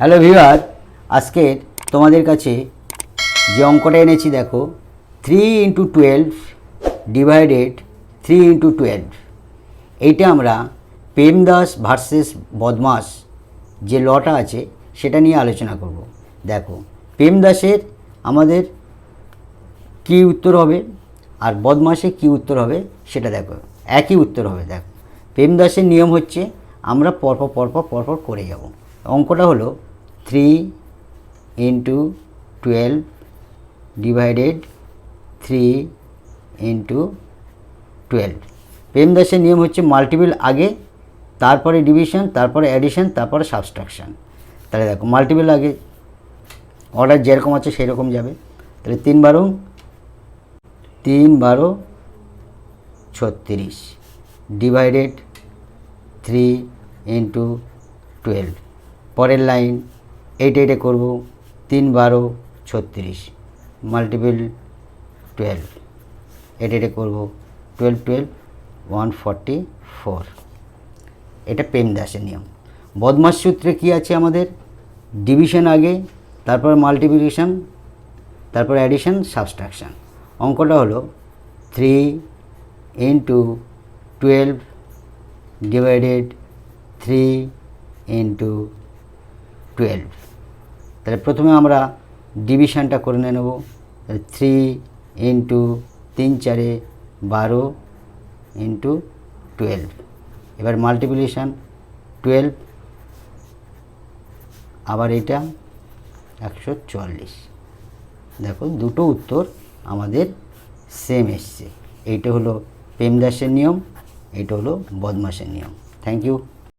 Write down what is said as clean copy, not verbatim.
Hello viewer, আজকের তোমাদের কাছে যে অঙ্কটা এনেছি দেখো, 3 × 12 ডিভাইডেড 3 × 12। এইটা আমরা প্রেমদাস ভার্সেস বদমাস যে লটা আছে সেটা নিয়ে আলোচনা করব। দেখো প্রেমদাসের আমাদের কি উত্তর হবে আর বদমাসে কি উত্তর হবে সেটা দেখো, একই উত্তর হবে। দেখো প্রেমদাসের নিয়ম হচ্ছে আমরা পরপর করে যাব। অঙ্কটা হলো 3 × 12 ডিভাইডেড 3 × 12। প্রেমদাসের নিয়ম হচ্ছে মাল্টিপল আগে, তারপরে ডিভিশন, তারপরে অ্যাডিশন, তারপরে সাবস্ট্রাকশন। তাহলে দেখো মাল্টিপল আগে অর্ডার যেরকম আছে সেরকম যাবে। তাহলে 3 × 36 ডিভাইডেড 3 × 12। পরের লাইন এইটা করব, 3 × 36 মাল্টিপল 12, এটা করব 12 144। এটা প্রেমদাসের নিয়ম। বদমাস সূত্রে কি আছে আমাদের? ডিভিশন আগে, তারপর মাল্টিপ্লিকেশন, তারপর অ্যাডিশন, সাবস্ট্রাকশন। অঙ্কটা হলো 3 × 12 ডিভাইডেড 3 × 12। তাহলে প্রথমে আমরা ডিভিশনটা করে নেব। 3 × 3 × 4 12 × 12। এবার মাল্টিপ্লিকেশন 12, আবার এটা 140। দেখো দুটো উত্তর আমাদের সেম এসছে। এইটা হলো প্রেমদাসের নিয়ম, এইটা হলো বদমাসের নিয়ম। Thank you.